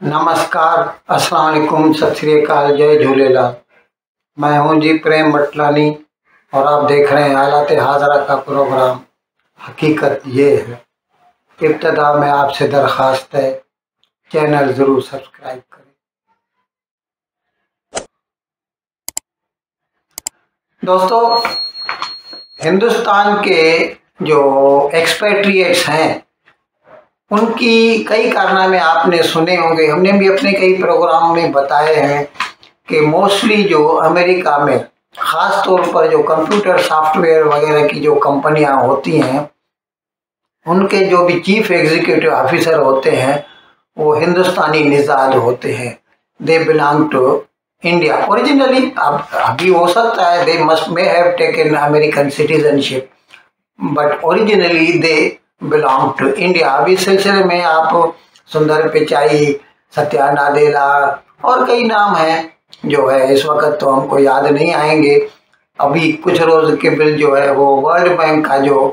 नमस्कार, अस्सलाम वालेकुम, सत श्री अकाल, जय झूलेलाल। मैं हूं जी प्रेम मटलानी और आप देख रहे हैं हालात हाजरा का प्रोग्राम। हकीकत ये है। इब्तदा में आपसे दरख्वास्त है, चैनल ज़रूर सब्सक्राइब करें। दोस्तों, हिंदुस्तान के जो एक्सपेट्रिएट्स हैं उनकी कई कारनामे आपने सुने होंगे, हमने भी अपने कई प्रोग्राम में बताए हैं कि मोस्टली जो अमेरिका में ख़ास तौर पर जो कंप्यूटर सॉफ्टवेयर वगैरह की जो कंपनियां होती हैं उनके जो भी चीफ एग्जीक्यूटिव ऑफिसर होते हैं वो हिंदुस्तानी निज़ाद होते हैं। They belong to India originally. अब अभी हो सकता है they must may have taken American citizenship, but originally they belong to India. अभी इस सिलसिले में आप सुंदर पिचाई, सत्या नादेला और कई नाम हैं जो है इस वक्त तो हमको याद नहीं आएंगे। अभी कुछ रोज के बिल जो है वो वर्ल्ड बैंक का जो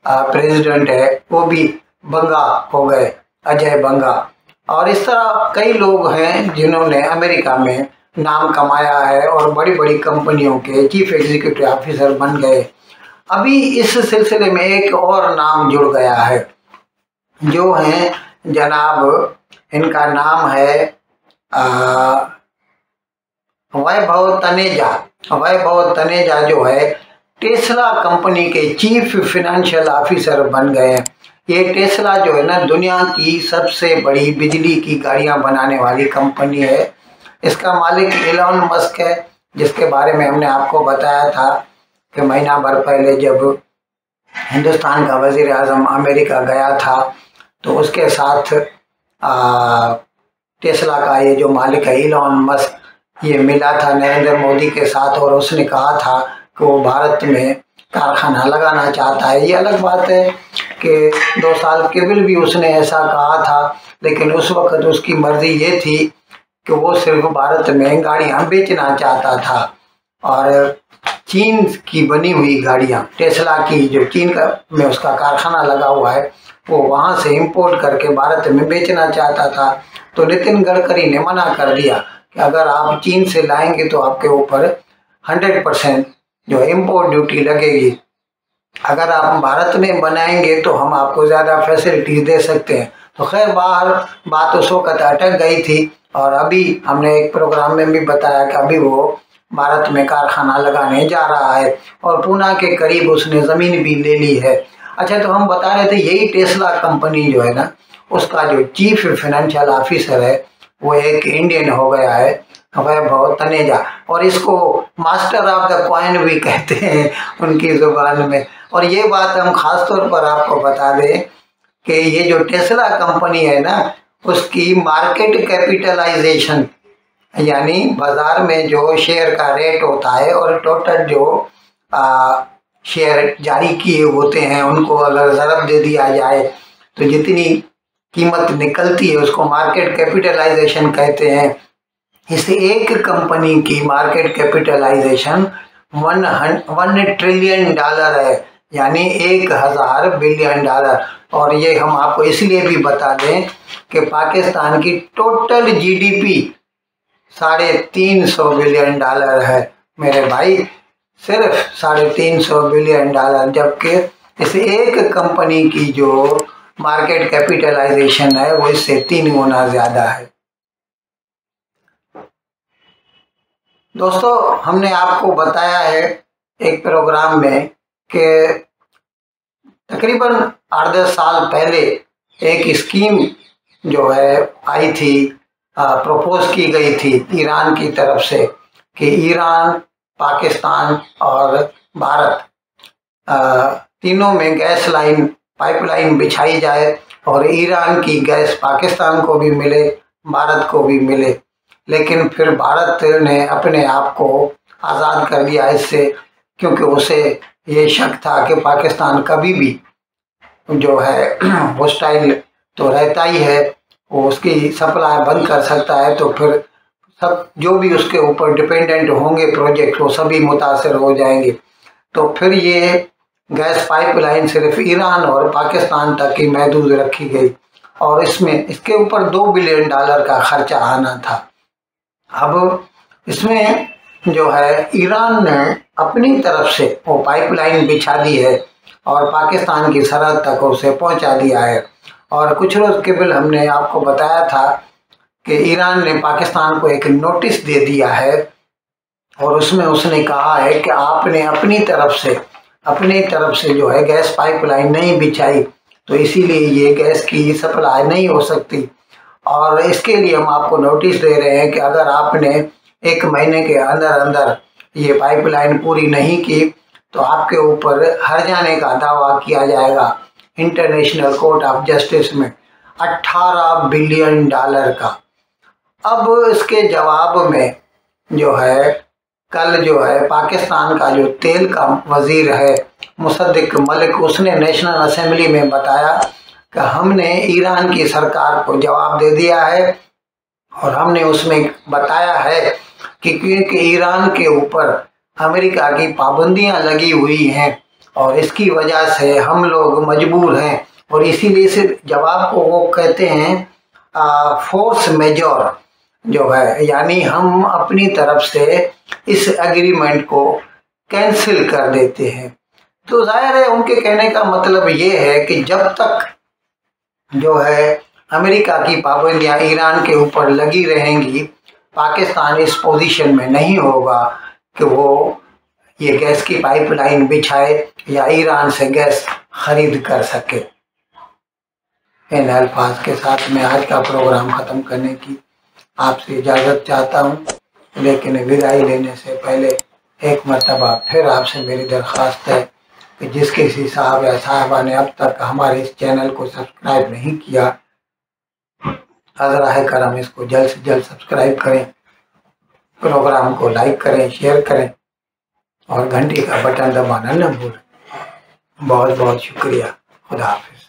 प्रेसिडेंट है वो भी बंगा हो गए, अजय बंगा। और इस तरह कई लोग हैं जिन्होंने अमेरिका में नाम कमाया है और बड़ी बड़ी कंपनियों के चीफ एग्जीक्यूटिव ऑफिसर बन गए। अभी इस सिलसिले में एक और नाम जुड़ गया है जो है जनाब, इनका नाम है वैभव तनेजा। वैभव तनेजा जो है टेस्ला कंपनी के चीफ फाइनेंशियल ऑफिसर बन गए हैं। ये टेस्ला जो है ना दुनिया की सबसे बड़ी बिजली की गाड़ियां बनाने वाली कंपनी है। इसका मालिक एलन मस्क है, जिसके बारे में हमने आपको बताया था कि महीना भर पहले जब हिंदुस्तान का वजीर आज़म अमेरिका गया था तो उसके साथ टेस्ला का ये जो मालिक है एलन मस्क, ये मिला था नरेंद्र मोदी के साथ और उसने कहा था कि वो भारत में कारखाना लगाना चाहता है। ये अलग बात है कि 2 साल केवल भी उसने ऐसा कहा था, लेकिन उस वक्त उसकी मर्जी ये थी कि वो सिर्फ भारत में गाड़ियाँ बेचना चाहता था और चीन की बनी हुई गाड़ियाँ, टेस्ला की जो चीन का में उसका कारखाना लगा हुआ है, वो वहाँ से इंपोर्ट करके भारत में बेचना चाहता था। तो नितिन गडकरी ने मना कर दिया कि अगर आप चीन से लाएंगे तो आपके ऊपर 100% जो इंपोर्ट ड्यूटी लगेगी। अगर आप भारत में बनाएंगे तो हम आपको ज़्यादा फैसिलिटीज दे सकते हैं। तो खैर बाहर बात उस वक्त अटक गई थी और अभी हमने एक प्रोग्राम में भी बताया कि अभी वो भारत में कारखाना लगाने जा रहा है और पूना के करीब उसने ज़मीन भी ले ली है। अच्छा, तो हम बता रहे थे यही टेस्ला कंपनी जो है ना उसका जो चीफ फाइनेंशियल ऑफिसर है वो एक इंडियन हो गया है, वैभव तनेजा, और इसको मास्टर ऑफ द कॉइन भी कहते हैं उनकी जुबान में। और ये बात हम खास तौर पर आपको बता दें कि ये जो टेस्ला कंपनी है ना उसकी मार्केट कैपिटलाइजेशन यानी बाजार में जो शेयर का रेट होता है और टोटल जो शेयर जारी किए होते हैं उनको अगर ज़रब दे दिया जाए तो जितनी कीमत निकलती है उसको मार्केट कैपिटलाइजेशन कहते हैं। इस एक कंपनी की मार्केट कैपिटलाइजेशन 1 ट्रिलियन डॉलर है, यानी 1000 बिलियन डॉलर। और ये हम आपको इसलिए भी बता दें कि पाकिस्तान की टोटल जीडीपी 350 बिलियन डॉलर है मेरे भाई, सिर्फ 350 बिलियन डॉलर, जबकि इस एक कंपनी की जो मार्केट कैपिटलाइजेशन है वो इससे 3 गुना ज़्यादा है। दोस्तों, हमने आपको बताया है एक प्रोग्राम में कि तकरीबन 8-10 साल पहले एक स्कीम जो है आई थी, प्रपोज की गई थी ईरान की तरफ से कि ईरान, पाकिस्तान और भारत तीनों में गैस लाइन पाइपलाइन बिछाई जाए और ईरान की गैस पाकिस्तान को भी मिले, भारत को भी मिले। लेकिन फिर भारत ने अपने आप को आज़ाद कर दिया इससे, क्योंकि उसे ये शक था कि पाकिस्तान कभी भी जो है होस्टाइल तो रहता ही है, वो उसकी सप्लाई बंद कर सकता है। तो फिर सब जो भी उसके ऊपर डिपेंडेंट होंगे प्रोजेक्ट वो सभी मुतासर हो जाएंगे। तो फिर ये गैस पाइपलाइन सिर्फ ईरान और पाकिस्तान तक ही महदूद रखी गई और इसके ऊपर $2 बिलियन का खर्चा आना था। अब इसमें जो है ईरान ने अपनी तरफ से वो पाइपलाइन बिछा दी है और पाकिस्तान की सरहद तक उसे पहुंचा दिया है। और कुछ रोज केवल हमने आपको बताया था कि ईरान ने पाकिस्तान को एक नोटिस दे दिया है और उसमें उसने कहा है कि आपने अपनी तरफ से जो है गैस पाइपलाइन नहीं बिछाई, तो इसीलिए ये गैस की सप्लाई नहीं हो सकती। और इसके लिए हम आपको नोटिस दे रहे हैं कि अगर आपने 1 महीने के अंदर अंदर ये पाइपलाइन पूरी नहीं की तो आपके ऊपर हर्जाने का दावा किया जाएगा इंटरनेशनल कोर्ट ऑफ जस्टिस में $18 बिलियन का। अब इसके जवाब में जो है कल जो है पाकिस्तान का जो तेल का वजीर है मुसद्दिक मलिक, उसने नेशनल असेंबली में बताया कि हमने ईरान की सरकार को जवाब दे दिया है और हमने उसमें बताया है कि क्योंकि ईरान के ऊपर अमेरिका की पाबंदियां लगी हुई हैं और इसकी वजह से हम लोग मजबूर हैं और इसीलिए इस जवाब को वो कहते हैं फोर्स मेजोर जो है, यानी हम अपनी तरफ से इस एग्रीमेंट को कैंसिल कर देते हैं। तो जाहिर है उनके कहने का मतलब ये है कि जब तक जो है अमेरिका की पाबंदियां ईरान के ऊपर लगी रहेंगी, पाकिस्तान इस पोजीशन में नहीं होगा कि वो ये गैस की पाइपलाइन बिछाए या ईरान से गैस खरीद कर सके। इन अल्फाज के साथ मैं आज का प्रोग्राम ख़त्म करने की आपसे इजाज़त चाहता हूँ, लेकिन विदाई लेने से पहले एक मर्तबा फिर आपसे मेरी दरख्वास्त है कि जिस किसी साहब या साहबा ने अब तक हमारे इस चैनल को सब्सक्राइब नहीं किया, अज़राह करम इसको जल्द से जल्द सब्सक्राइब करें, प्रोग्राम को लाइक करें, शेयर करें और घंटी का बटन दबाना न भूलें। बहुत बहुत शुक्रिया। खुदा हाफिज़।